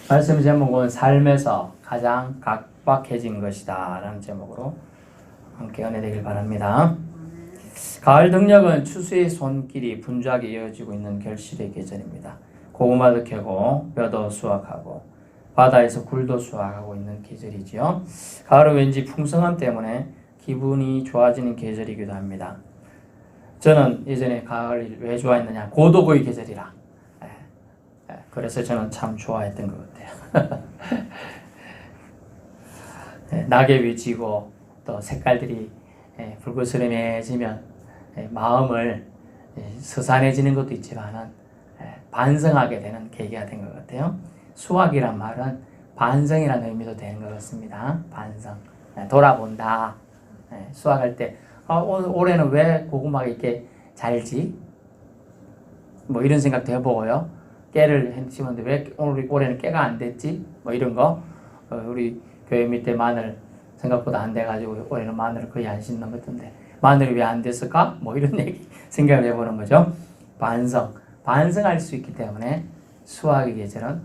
말씀 제목은 삶에서 가장 각박해진 것이다 라는 제목으로 함께 은혜되길 바랍니다. 가을 등력은 추수의 손길이 분주하게 이어지고 있는 결실의 계절입니다. 고구마도 캐고 벼도 수확하고 바다에서 굴도 수확하고 있는 계절이지요. 가을은 왠지 풍성함 때문에 기분이 좋아지는 계절이기도 합니다. 저는 예전에 가을을 왜 좋아했느냐, 고도고의 계절이라. 그래서 저는 참 좋아했던 것 같아요. 낙엽이 지고 또 색깔들이 붉으스름해지면 마음을 서산해지는 것도 있지만 반성하게 되는 계기가 된 것 같아요. 수확이란 말은 반성이라는 의미도 되는 것 같습니다. 반성, 돌아본다. 수확할 때 올해는 왜 고구마가 이렇게 잘지? 뭐 이런 생각도 해보고요. 깨를 심었는데 왜 올해는 깨가 안 됐지? 뭐 이런 거. 우리 교회 밑에 마늘 생각보다 안 돼가지고 올해는 마늘을 거의 안 심는 것 같은데 마늘이 왜 안 됐을까? 뭐 이런 얘기 생각을 해보는 거죠. 반성할 수 있기 때문에 수확의 계절은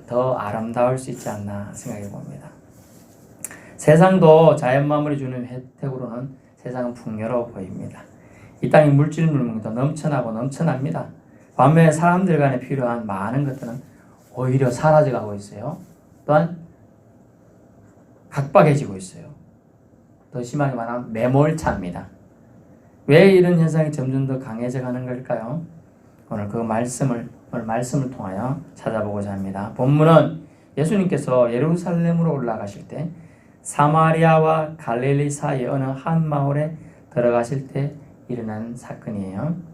더 아름다울 수 있지 않나 생각해 봅니다. 세상도 자연 마무리 주는 혜택으로는 세상은 풍요로워 보입니다. 이 땅의 물질 물명도 넘쳐나고 넘쳐납니다. 반면에 사람들 간에 필요한 많은 것들은 오히려 사라져가고 있어요. 또한 각박해지고 있어요. 더 심하게 말하면 매몰차입니다. 왜 이런 현상이 점점 더 강해져 가는 걸까요? 오늘 말씀을 통하여 찾아보고자 합니다. 본문은 예수님께서 예루살렘으로 올라가실 때 사마리아와 갈릴리 사이의 어느 한 마을에 들어가실 때 일어난 사건이에요.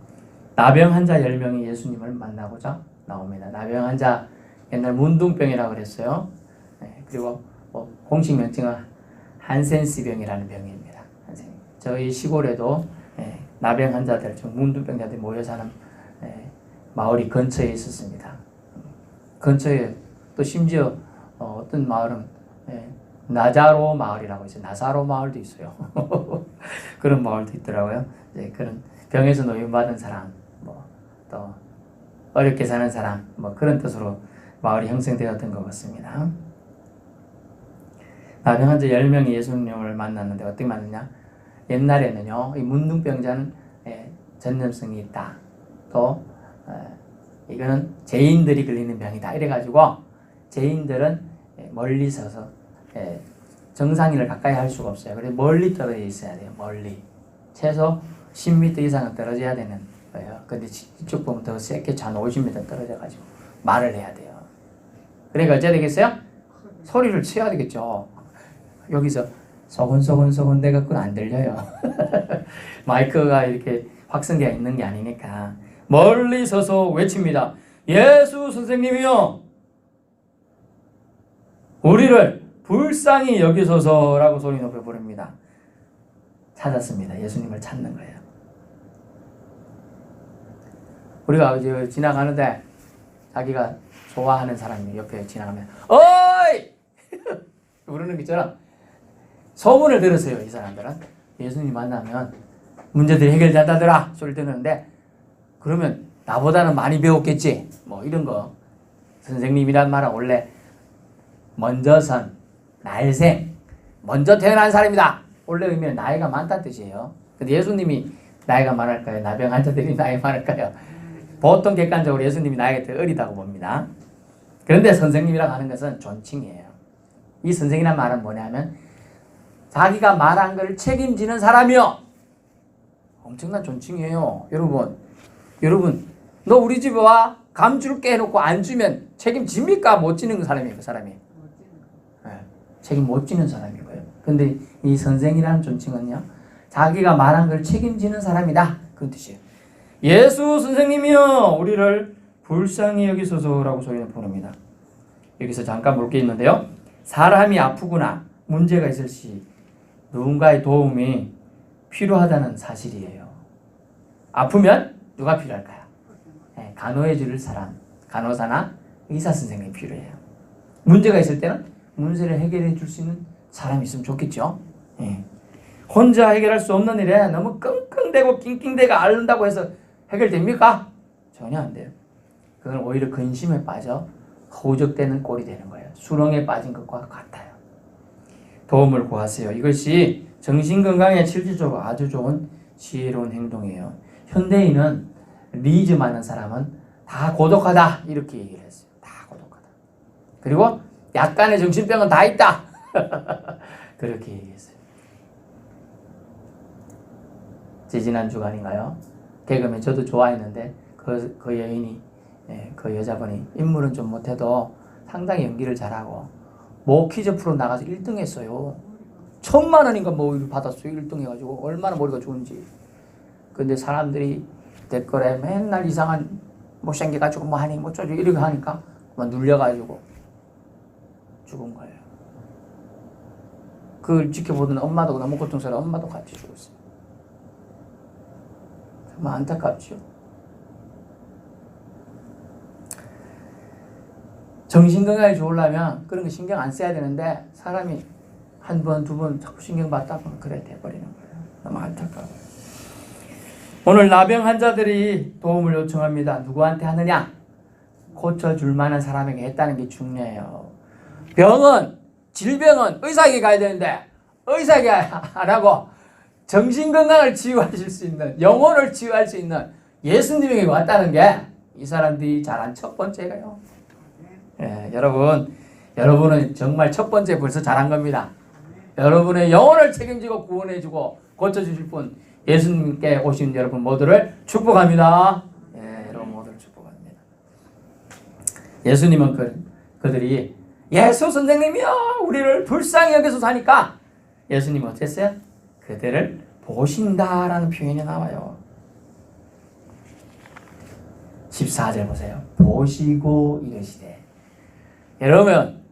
나병 환자 10명이 예수님을 만나고자 나옵니다. 나병 환자, 옛날 문둥병이라고 그랬어요. 그리고 공식 명칭은 한센시병이라는 병입니다. 저희 시골에도 나병 환자들, 문둥병자들이 모여 사는 마을이 근처에 있었습니다. 근처에 또 심지어 어떤 마을은 나자로 마을이라고 있어요. 나사로 마을도 있어요. 그런 마을도 있더라고요. 그런 병에서 노인받은 사람, 또 어렵게 사는 사람, 그런 뜻으로 마을이 형성되었던 것 같습니다. 나병 환자 10명이 예수님을 만났는데 어떻게 만났냐? 옛날에는요, 이 문둥병자는 전염성이 있다. 또 이거는 죄인들이 걸리는 병이다. 이래가지고 죄인들은 멀리 서서 정상인을 가까이 할 수가 없어요. 그래서 멀리 떨어져 있어야 돼요. 멀리. 최소 10m 이상은 떨어져야 되는 거예요. 근데 이쪽 보면 더 세게 한 50m 떨어져가지고 말을 해야 돼요. 그러니까 어찌해야 되겠어요? 소리를 쳐야 되겠죠. 여기서 소곤소곤 대갖고는 안 들려요. 마이크가 이렇게 확성기가 있는 게 아니니까 멀리 서서 외칩니다. 예수 선생님이요, 우리를 불쌍히 여기소서라고 소리 높여 부릅니다. 찾았습니다. 예수님을 찾는 거예요. 우리가 지나가는데 자기가 좋아하는 사람이 옆에 지나가면 어이! 부르는 것처럼 소문을 들었어요. 이 사람들은 예수님 만나면 문제들이 해결된다더라 소리를 듣는데, 그러면 나보다는 많이 배웠겠지, 이런 거. 선생님이란 말은 원래 먼저선, 날생, 먼저 태어난 사람이다. 원래 의미는 나이가 많다는 뜻이에요. 근데 예수님이 나이가 많을까요? 나병 환자들이 나이 많을까요? 보통 객관적으로 예수님이 나이가 더 어리다고 봅니다. 그런데 선생님이라고 하는 것은 존칭이에요. 이 선생이란 말은 뭐냐면 자기가 말한 것을 책임지는 사람이요. 엄청난 존칭이에요. 여러분, 너 우리 집에 와, 감주를 깨놓고 안 주면 책임집니까? 못 지는 사람이에요. 그 사람이. 책임 못 지는 사람인 거예요. 근데 이 선생이라는 존칭은요, 자기가 말한 걸 책임지는 사람이다. 그런 뜻이에요. 예수 선생님이요, 우리를 불쌍히 여기소서라고 소리를 부릅니다. 여기서 잠깐 볼 게 있는데요. 사람이 아프거나 문제가 있을 시 누군가의 도움이 필요하다는 사실이에요. 아프면 누가 필요할까요? 간호해 줄 사람, 간호사나 의사 선생님이 필요해요. 문제가 있을 때는 문제를 해결해 줄 수 있는 사람이 있으면 좋겠죠. 혼자 해결할 수 없는 일에 너무 끙끙대고 낑낑대고 앓는다고 해서 해결됩니까? 전혀 안 돼요. 그건 오히려 근심에 빠져 허우적대는 꼴이 되는 거예요. 수렁에 빠진 것과 같아요. 도움을 구하세요. 이것이 정신건강에 실질적으로 아주 좋은 지혜로운 행동이에요. 현대인은 리즈 많은 사람은 다 고독하다 이렇게 얘기를 했어요. 다 고독하다. 그리고 약간의 정신병은 다 있다. 그렇게 얘기했어요. 지난 주간인가요? 개그맨 저도 좋아했는데 그 여인이 그 여자분이 인물은 좀 못해도 상당히 연기를 잘하고 뭐 퀴즈 프로 나가서 1등 했어요. 1,000만 원인가 뭐 받았어요. 1등 해가지고 얼마나 머리가 좋은지. 근데 사람들이 댓글에 맨날 이상한 못생겨가지고 뭐 하니 뭐 어쩌고 이렇게 하니까 막 눌려가지고 죽은 거예요. 그걸 지켜보던 엄마도 너무 고통스러워 엄마도 같이 죽었어요. 정말 안타깝죠. 정신건강이 좋으려면 그런 거 신경 안 써야 되는데 사람이 한 번, 두 번 자꾸 신경 받다 보면 그래 돼버리는 거예요. 너무 안타까워요. 오늘 나병 환자들이 도움을 요청합니다. 누구한테 하느냐? 고쳐줄 만한 사람에게 했다는 게 중요해요. 질병은 의사에게 가야 되는데 의사에게 안 하고 정신건강을 치유하실 수 있는, 영혼을 치유할 수 있는 예수님에게 왔다는 게 이 사람들이 잘한 첫 번째예요. 여러분은 정말 첫 번째 벌써 잘한 겁니다. 여러분의 영혼을 책임지고 구원해주고 고쳐주실 분 예수님께 오신 여러분 모두를 축복합니다. 여러분 모두를 축복합니다. 예수님은 그들이 예수 선생님이요 우리를 불쌍히 여겨서 사니까 예수님은 어땠어요? 그들을 보신다라는 표현이 나와요. 14절 보세요. 보시고 이르시되. 여러분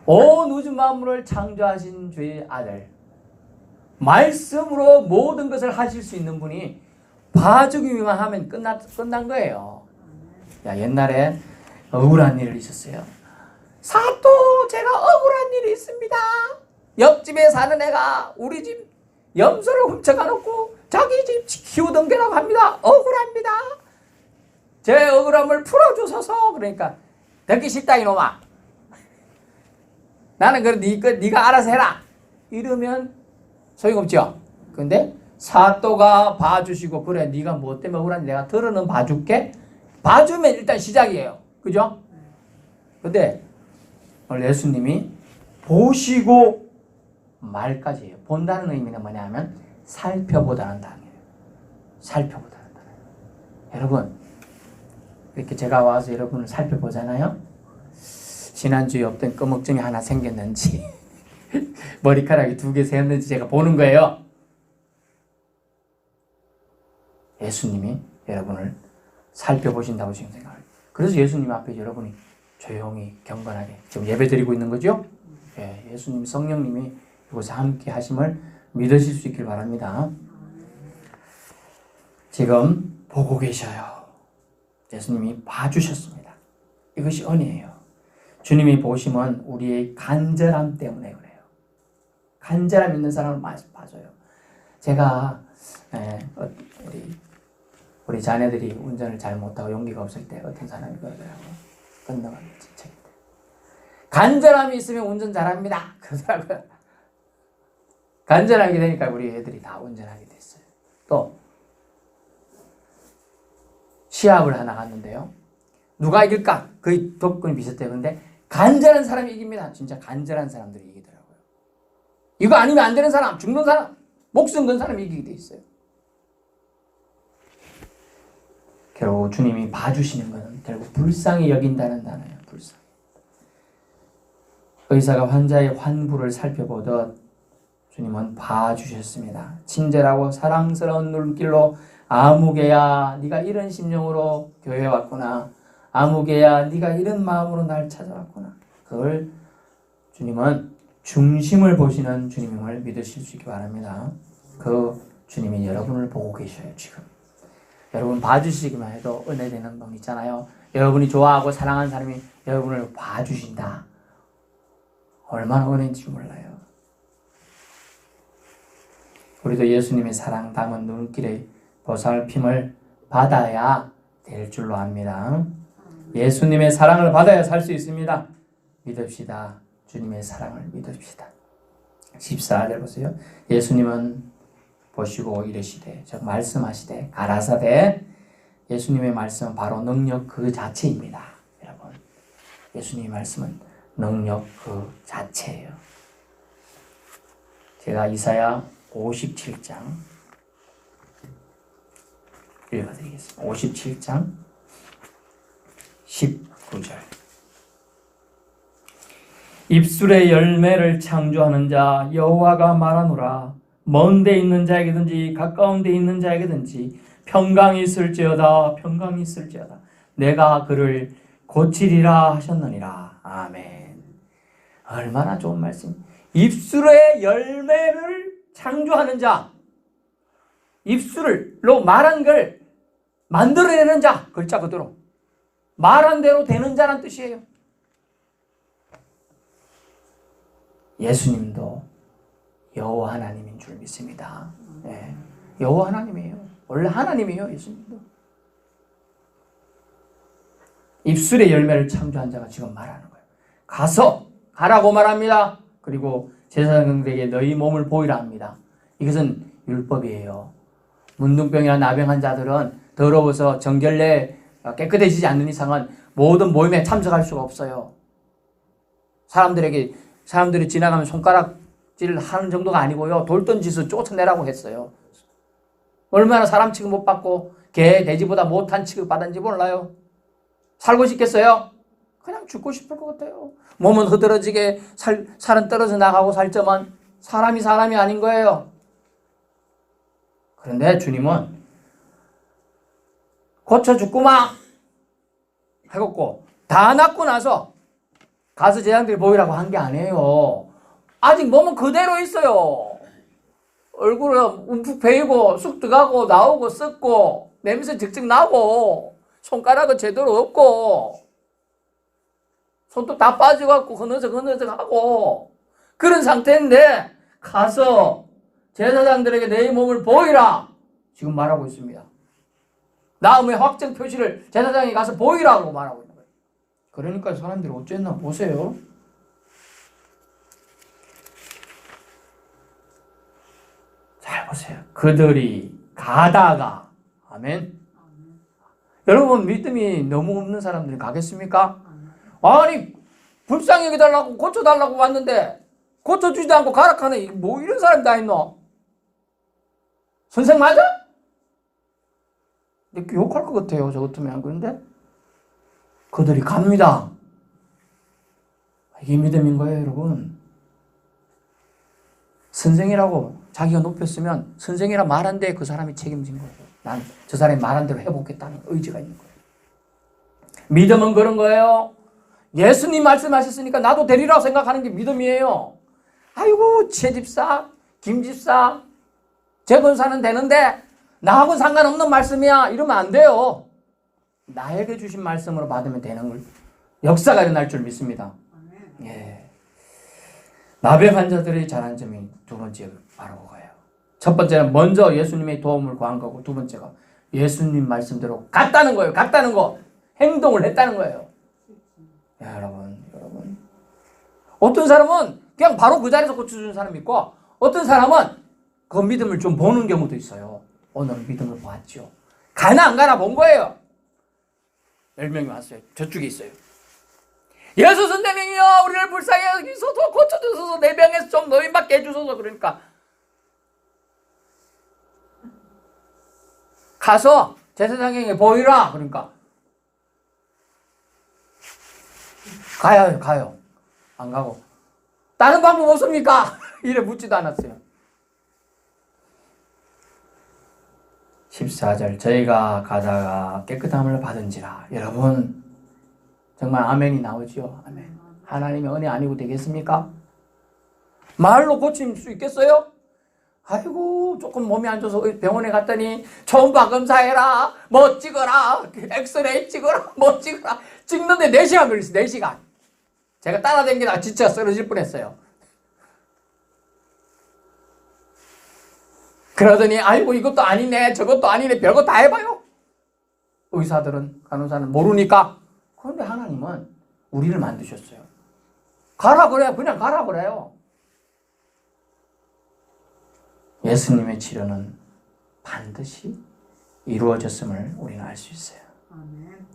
온 우주 만물을 창조하신 주의 아들 말씀으로 모든 것을 하실 수 있는 분이 봐주기만 하면 끝난 거예요. 옛날에 억울한 일이 있었어요. 사또 제가 억울한 일이 있습니다. 옆집에 사는 애가 우리 집 염소를 훔쳐가 놓고 자기 집 키우던 개라고 합니다. 억울합니다. 제 억울함을 풀어주소서. 그러니까 듣기 싫다 이놈아. 나는 그래 네가 알아서 해라. 이러면 소용없죠. 근데 사또가 봐주시고 그래 네가 뭐 때문에 억울한지 내가 들어는 봐줄게. 봐주면 일단 시작이에요. 그죠? 근데 오늘 예수님이 보시고 말까지 해요. 본다는 의미는 뭐냐면 살펴보다는 단어예요. 살펴보다는 단어예요. 여러분 이렇게 제가 와서 여러분을 살펴보잖아요. 지난주에 어떤 꺼먹증이 하나 생겼는지 머리카락이 2개 새었는지 제가 보는 거예요. 예수님이 여러분을 살펴보신다고 지금 생각해요. 그래서 예수님 앞에 여러분이 조용히 경건하게 지금 예배 드리고 있는 거죠. 예수님 성령님이 이곳에 함께 하심을 믿으실 수 있길 바랍니다. 지금 보고 계셔요. 예수님이 봐주셨습니다. 이것이 은혜예요. 주님이 보심은 우리의 간절함 때문에 그래요. 간절함 있는 사람을 봐줘요. 제가 우리 자녀들이 운전을 잘 못하고 용기가 없을 때 어떤 사람이 그러더라고요. 건너가는 지책인데 간절함이 있으면 운전 잘합니다. 그러더라고요. 간절하게 되니까 우리 애들이 다 운전하게 됐어요. 또 시합을 하나 갔는데요. 누가 이길까? 거의 덕분이 비슷해요. 근데 간절한 사람이 이깁니다. 진짜 간절한 사람들이 이기더라고요. 이거 아니면 안 되는 사람, 죽는 사람, 목숨 건 사람이 이기게 돼 있어요. 결국 주님이 봐주시는 것은 결국 불쌍히 여긴다는 단어예요. 불쌍히. 의사가 환자의 환부를 살펴보듯 주님은 봐주셨습니다. 친절하고 사랑스러운 눈길로 아무개야 네가 이런 심령으로 교회에 왔구나. 아무개야 네가 이런 마음으로 날 찾아왔구나. 그걸 주님은 중심을 보시는 주님임을 믿으실 수 있기 바랍니다. 그 주님이 여러분을 보고 계셔요. 지금 여러분 봐주시기만 해도 은혜되는 분 있잖아요. 여러분이 좋아하고 사랑하는 사람이 여러분을 봐주신다. 얼마나 은혜인지 몰라요. 우리도 예수님의 사랑 담은 눈길의 보살핌을 받아야 될 줄로 압니다. 예수님의 사랑을 받아야 살 수 있습니다. 믿읍시다. 주님의 사랑을 믿읍시다. 14절 보세요. 예수님은 보시고 이르시되, 즉 말씀하시되 가라사대, 예수님의 말씀은 바로 능력 그 자체입니다. 여러분, 예수님의 말씀은 능력 그 자체예요. 제가 이사야 57장 읽어드리겠습니다. 57장 19절. 입술의 열매를 창조하는 자 여호와가 말하노라. 먼 데 있는 자에게든지 가까운 데 있는 자에게든지 평강이 있을지어다. 평강이 있을지어다. 내가 그를 고치리라 하셨느니라. 아멘. 얼마나 좋은 말씀. 입술의 열매를 창조하는 자, 입술로 말한 걸 만들어내는 자, 글자 그대로 말한 대로 되는 자란 뜻이에요. 예수님도 여호와 하나님인 줄 믿습니다. 네. 여호와 하나님이에요. 원래 하나님이에요. 예수님도. 입술의 열매를 창조한 자가 지금 말하는 거예요. 가라고 말합니다. 그리고 제사장들에게 너희 몸을 보이라 합니다. 이것은 율법이에요. 문둥병이나 나병한 자들은 더러워서 정결례 깨끗해지지 않는 이상은 모든 모임에 참석할 수가 없어요. 사람들이 지나가면 손가락질 하는 정도가 아니고요. 돌 던지서 쫓아내라고 했어요. 얼마나 사람 취급 못 받고 개, 돼지보다 못한 취급 받았는지 몰라요. 살고 싶겠어요? 그냥 죽고 싶을 것 같아요. 몸은 흐드러지게 살은 떨어져 나가고 살점은 사람이 아닌 거예요. 그런데 주님은 고쳐 죽구마 해갖고 다 낫고 나서 가서 제자들이 보이라고 한 게 아니에요. 아직 몸은 그대로 있어요. 얼굴은 움푹 베이고 쑥 들어가고 나오고 썩고 냄새 직접 나고 손가락은 제대로 없고 손도 다 빠져갖고 흐느적 하고 그런 상태인데 가서 제사장들에게 내 몸을 보이라 지금 말하고 있습니다. 나음의 확정 표시를 제사장이 가서 보이라고 말하고 있는 거예요. 그러니까 사람들이 어쨌나 보세요. 잘 보세요. 그들이 가다가 아멘. 여러분 믿음이 너무 없는 사람들이 가겠습니까? 아니 불쌍히 여기달라고 고쳐달라고 왔는데 고쳐주지도 않고 가락하네. 뭐 이런 사람이 다 있노? 선생 맞아? 이렇게 욕할 것 같아요. 저 같으면. 그런데 그들이 갑니다. 이게 믿음인 거예요, 여러분. 선생이라고 자기가 높였으면 선생이라 말한 데 그 사람이 책임진 거예요. 난 저 사람이 말한 대로 해보겠다는 의지가 있는 거예요. 믿음은 그런 거예요. 예수님 말씀하셨으니까 나도 되리라고 생각하는 게 믿음이에요. 아이고 최 집사, 김 집사, 제 권사는 되는데 나하고는 상관없는 말씀이야 이러면 안 돼요. 나에게 주신 말씀으로 받으면 되는 걸 역사가 일어날 줄 믿습니다. 예. 나병 환자들이 잘한 점이 두 번째 바로 그거예요. 첫 번째는 먼저 예수님의 도움을 구한 거고 두 번째가 예수님 말씀대로 갔다는 거예요. 갔다는 거. 행동을 했다는 거예요. 야, 여러분. 어떤 사람은 그냥 바로 그 자리에서 고쳐주는 사람이 있고 어떤 사람은 그 믿음을 좀 보는 경우도 있어요. 오늘 믿음을 보았죠. 가나 안 가나 본 거예요. 10명이 왔어요. 저쪽에 있어요. 예수 선생님이요, 우리를 불쌍히 여기소서 고쳐주소서, 내 병에서 좀 노인받게 해주소서. 그러니까 가서 제사장에게 보이라. 그러니까 가요. 안 가고 다른 방법 없습니까? 이래 묻지도 않았어요. 14절 저희가 가다가 깨끗함을 받은지라. 여러분 정말 아멘이 나오죠. 아멘. 하나님의 은혜 아니고 되겠습니까? 말로 고칠 수 있겠어요? 아이고 조금 몸이 안 좋아서 병원에 갔더니 초음파 검사해라 뭐 찍어라 엑스레이 찍어라 뭐 찍어라 찍는데 4시간 걸렸어요. 4시간. 제가 따라다니다가 진짜 쓰러질 뻔했어요. 그러더니 아이고 이것도 아니네 저것도 아니네 별거 다 해봐요. 의사들은 간호사는 모르니까 그런데 하나님은 우리를 만드셨어요. 가라 그래요. 그냥 가라 그래요. 예수님의 치료는 반드시 이루어졌음을 우리는 알 수 있어요. 아멘.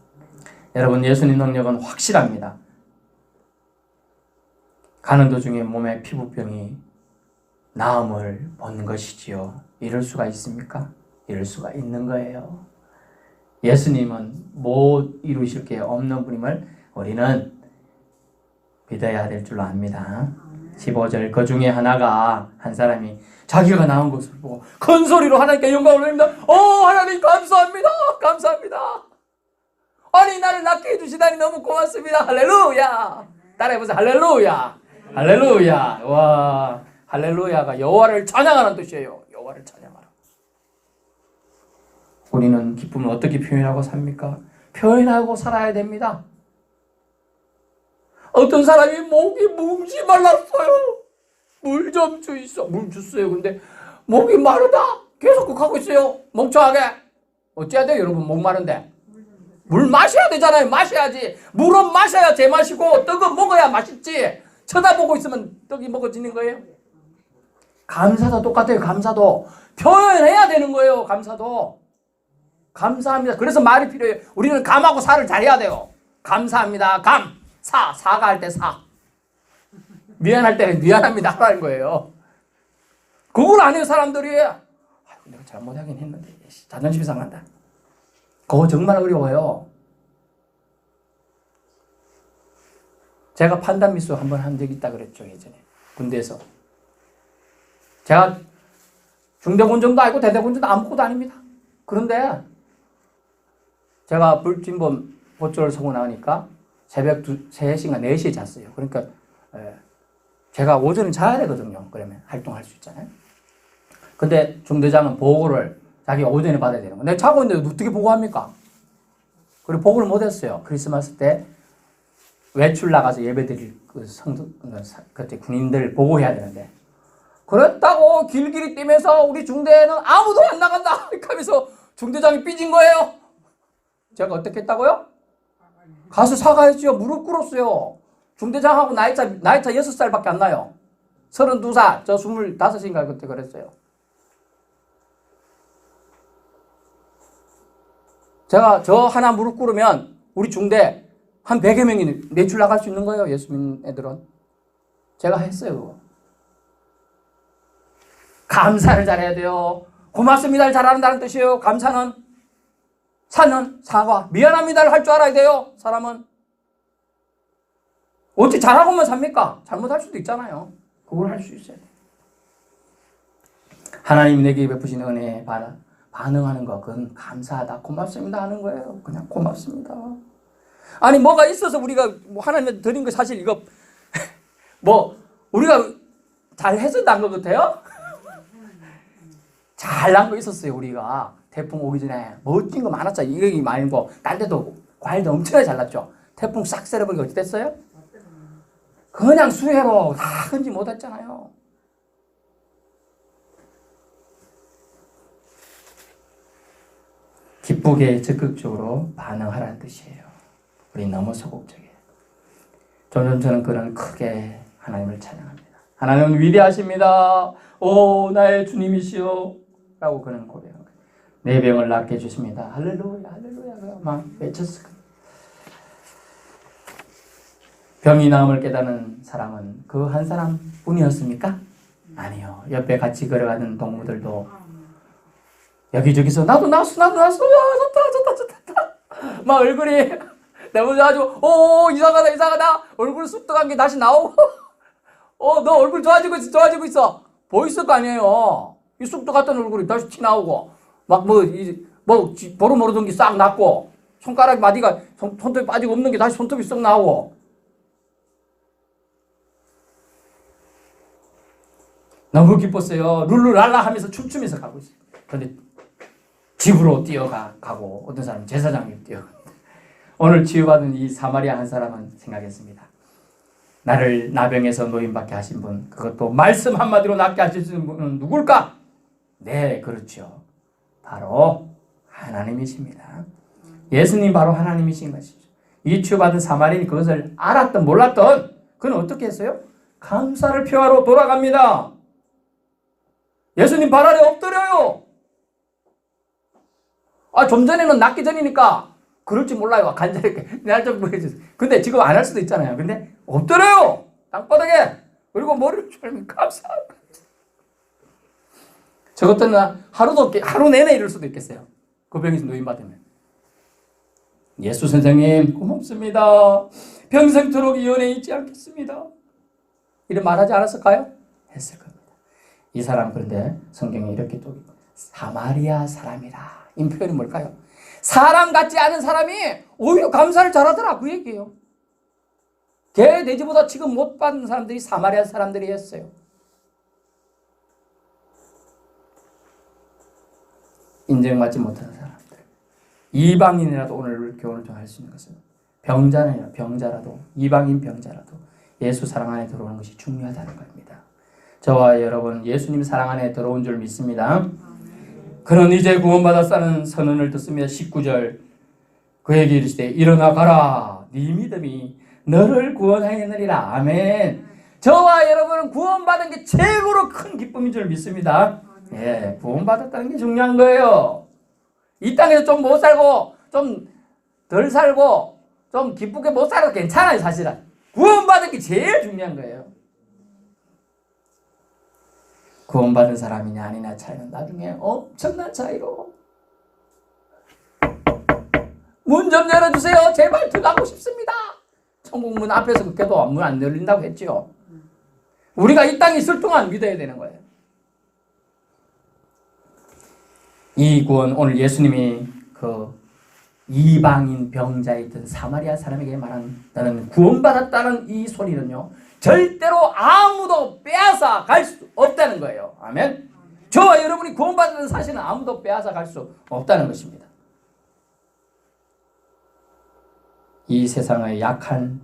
여러분, 예수님 능력은 확실합니다. 가는 도중에 몸에 피부병이 나음을 본 것이지요. 이럴 수가 있습니까? 이럴 수가 있는 거예요. 예수님은 못 이루실 게 없는 분임을 우리는 믿어야 될 줄로 압니다. 15절 그 중에 하나가 한 사람이 자기가 나온 것을 보고 큰 소리로 하나님께 영광을 올립니다. 하나님 감사합니다. 감사합니다. 아니 나를 낫게 해주시다니 너무 고맙습니다. 할렐루야. 따라해보세요. 할렐루야. 할렐루야. 와, 할렐루야가 여호와를 찬양하는 뜻이에요. 여호와를 찬양하라. 우리는 기쁨을 어떻게 표현하고 삽니까? 표현하고 살아야 됩니다. 어떤 사람이 목이 뭉지 말랐어요. 물 좀 주이소. 물 줬어요. 근데 목이 마르다. 계속 하고 있어요. 멍청하게. 어째야 돼요, 여러분? 목 마른데. 물 마셔야 되잖아요. 마셔야지. 물은 마셔야 제맛이고 떡은 먹어야 맛있지. 쳐다보고 있으면 떡이 먹어지는 거예요. 감사도 똑같아요. 감사도. 표현해야 되는 거예요. 감사도. 감사합니다. 그래서 말이 필요해요. 우리는 감하고 사를 잘해야 돼요. 감사합니다. 감. 사과할 때 사. 미안할 때는 미안합니다. 하라는 거예요. 그걸 안 해요, 사람들이. 내가 잘못하긴 했는데 자존심이 상한다. 그거 정말 어려워요. 제가 판단 미수 한번 한 적이 있다 그랬죠, 예전에. 군대에서. 제가 중대군정도 알고 대대군정도 아무것도 아닙니다. 그런데 제가 불진범 보초를 서고 나오니까 새벽 3시인가 4시에 잤어요. 그러니까 제가 오전에 자야 되거든요. 그러면 활동할 수 있잖아요. 근데 중대장은 보고를 자기가 오전에 받아야 되는 거예요. 내가 자고 있는데 어떻게 보고합니까? 그리고 보고를 못 했어요. 크리스마스 때 외출 나가서 예배드릴 그때 군인들 보고해야 되는데 그랬다고 길길이 뛰면서 우리 중대에는 아무도 안 나간다 하면서 중대장이 삐진 거예요. 제가 어떻게 했다고요? 가서 사과했죠. 무릎 꿇었어요. 중대장하고 나이차 6살밖에 안 나요. 32살, 저 25인가 그때 그랬어요. 제가 저 하나 무릎 꿇으면 우리 중대 한 100여 명이 내출 나갈 수 있는 거예요. 예수 믿는 애들은. 제가 했어요. 그거. 감사를 잘해야 돼요. 고맙습니다를 잘한다는 뜻이에요. 감사는. 사는 사과. 미안합니다를 할 줄 알아야 돼요. 사람은. 어찌 잘하고만 삽니까? 잘못할 수도 있잖아요. 그걸 할 수 있어야 돼요. 하나님이 내게 베푸신 은혜에 반응하는 거, 그건 감사하다, 고맙습니다 하는 거예요. 그냥 고맙습니다. 아니, 뭐가 있어서 우리가 하나님한테 드린 거 사실 이거, 우리가 잘해서 난 것 같아요? 잘난 거 있었어요, 우리가. 태풍 오기 전에 멋진 거 많았잖아요. 이거 말고, 딴 데도 과일도 엄청나게 잘났죠. 태풍 싹 썰어버리고 어떻게 됐어요? 그냥 수해로 다 흔지 못했잖아요. 기쁘게 적극적으로 반응하라는 뜻이에요. 우리 너무 소극적이에요. 점점 저는 그런 크게 하나님을 찬양합니다. 하나님은 위대하십니다. 오 나의 주님이시여 라고 그는 고백합니다. 내 병을 낫게 해주십니다. 할렐루야 할렐루야 막 외쳤을 거예요. 병이 나음을 깨닫는 사람은 그 한 사람뿐이었습니까? 아니요. 옆에 같이 걸어가는 동무들도 여기저기서 나도 나왔어 와 좋다 막 얼굴이 너무 좋아지고 이상하다 얼굴 쑥덕한 게 다시 나오고 너 얼굴 좋아지고 있어 보이스 거 아니에요. 이 쑥덕했던 얼굴이 다시 티 나오고 막 보러 모르던 게 싹 났고 손가락 마디가 손톱이 빠지고 없는 게 다시 손톱이 쏙 나오고 너무 기뻤어요. 룰루랄라 하면서 춤추면서 가고 있어요. 그런데 집으로 뛰어가고 어떤 사람은 제사장님 뛰어갑니다. 오늘 치유받은 이 사마리아 한 사람은 생각했습니다. 나를 나병에서 노인받게 하신 분, 그것도 말씀 한마디로 낫게 하신 분은 누굴까? 네, 그렇죠. 바로 하나님이십니다. 예수님 바로 하나님이신 것이죠. 이 치유받은 사마리인이 그것을 알았던 몰랐던 그는 어떻게 했어요? 감사를 표하러 돌아갑니다. 예수님 발 아래 엎드려요. 좀 전에는 낫기 전이니까 그럴지 몰라요. 간절하게 날 좀 보여주세요. 근데 지금 안 할 수도 있잖아요. 근데 엎드려요. 땅바닥에. 그리고 머리를 졸면 감사합니다. 저것들은 하루 내내 이럴 수도 있겠어요. 그 병에서 노인받으면. 예수 선생님 고맙습니다. 평생토록 이 은혜 잊지 않겠습니다. 이런 말하지 않았을까요? 했을 겁니다. 이 사람 그런데 성경에 이렇게 또 사마리아 사람이라. 이 표현이 뭘까요? 사람 같지 않은 사람이 오히려 감사를 잘하더라 그 얘기예요. 개, 돼지보다 지금 못 받는 사람들이 사마리아 사람들이었어요. 인정받지 못하는 사람들. 이방인이라도 오늘 교훈을 좀 할 수 있는 것은 병자라도 이방인 병자라도 예수 사랑 안에 들어오는 것이 중요하다는 겁니다. 저와 여러분 예수님 사랑 안에 들어온 줄 믿습니다. 그는 이제 구원받았다는 선언을 듣습니다. 19절 그에게 이르시되 일어나 가라 네 믿음이 너를 구원하였느니라. 아멘. 저와 여러분은 구원받은 게 최고로 큰 기쁨인 줄 믿습니다. 예, 구원받았다는 게 중요한 거예요. 이 땅에서 좀 못 살고 좀 덜 살고 좀 기쁘게 못 살아도 괜찮아요. 사실은 구원받은 게 제일 중요한 거예요. 구원받은 사람이냐 아니냐 차이는 나중에 엄청난 차이로. 문 좀 열어주세요. 제발 들어가고 싶습니다. 천국 문 앞에서 그렇게도 문 안 열린다고 했죠. 우리가 이 땅에 있을 동안 믿어야 되는 거예요. 이 구원 오늘 예수님이 그 이방인 병자에 있던 사마리아 사람에게 말한 나는 구원받았다는 이 소리는요. 절대로 아무도 빼앗아 갈 수 없다는 거예요. 아멘. 저와 여러분이 구원받은 사실은 아무도 빼앗아 갈 수 없다는 것입니다. 이 세상의 약한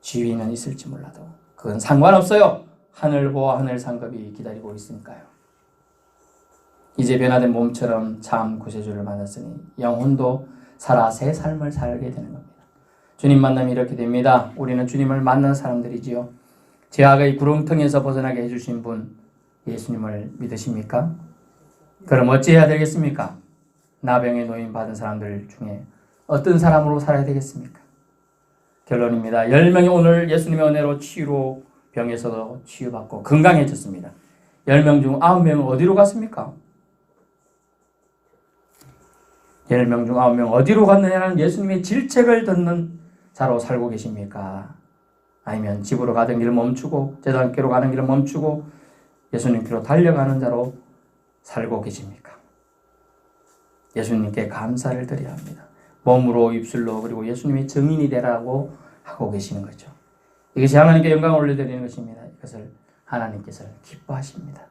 지위는 있을지 몰라도 그건 상관없어요. 하늘보와 하늘 상급이 기다리고 있으니까요. 이제 변화된 몸처럼 참 구세주를 만났으니 영혼도 살아 새 삶을 살게 되는 겁니다. 주님 만남이 이렇게 됩니다. 우리는 주님을 만난 사람들이지요. 죄악의 구렁텅이에서 벗어나게 해주신 분 예수님을 믿으십니까? 그럼 어찌해야 되겠습니까? 나병에 노임 받은 사람들 중에 어떤 사람으로 살아야 되겠습니까? 결론입니다. 10명이 오늘 예수님의 은혜로 치유로 병에서도 치유받고 건강해졌습니다. 10명 중 9명은 어디로 갔습니까? 10명 중 9명 어디로 갔느냐는 예수님의 질책을 듣는 자로 살고 계십니까? 아니면 집으로 가던 길을 멈추고 제단길로 가는 길을 멈추고 예수님께로 달려가는 자로 살고 계십니까? 예수님께 감사를 드려야 합니다. 몸으로 입술로 그리고 예수님의 증인이 되라고 하고 계시는 거죠. 이것이 하나님께 영광을 올려드리는 것입니다. 이것을 하나님께서 기뻐하십니다.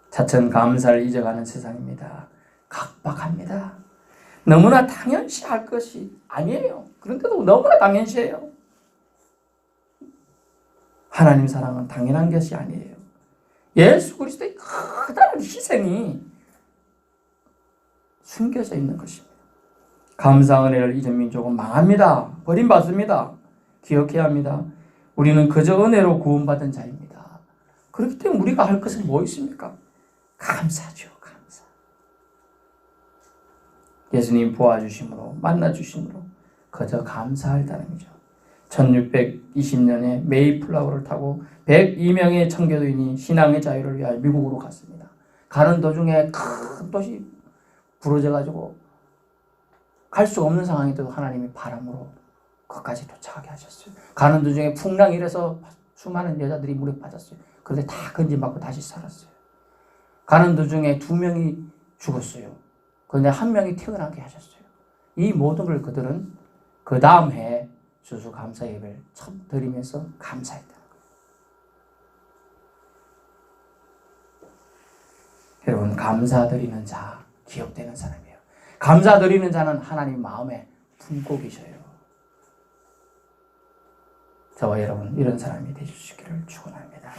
차츰 감사를 잊어가는 세상입니다. 각박합니다. 너무나 당연시할 것이 아니에요. 그런데도 너무나 당연시해요. 하나님 사랑은 당연한 것이 아니에요. 예수 그리스도의 커다란 희생이 숨겨져 있는 것입니다. 감사 은혜를 잊은 민족은 망합니다. 버림받습니다. 기억해야 합니다. 우리는 그저 은혜로 구원받은 자입니다. 그렇기 때문에 우리가 할 것은 뭐 있습니까? 감사죠. 감사. 예수님 보아주심으로 만나주심으로 그저 감사할 따름이죠. 1620년에 메이플라워를 타고 102명의 청교도인이 신앙의 자유를 위하여 미국으로 갔습니다. 가는 도중에 큰 도시 부러져가지고 갈 수 없는 상황인데도 하나님이 바람으로 거기까지 도착하게 하셨어요. 가는 도중에 풍랑이 일어서 수많은 여자들이 물에 빠졌어요. 그런데 다 건진받고 다시 살았어요. 가는 도중에 2명이 죽었어요. 그런데 1명이 태어나게 하셨어요. 이 모든 걸 그들은 그 다음 해에 추수감사 예배를 처음 드리면서 감사했다. 여러분, 감사드리는 자, 기억되는 사람이에요. 감사드리는 자는 하나님 마음에 품고 계셔요. 저와 여러분 이런 사람이 되실 수 있기를 축원합니다.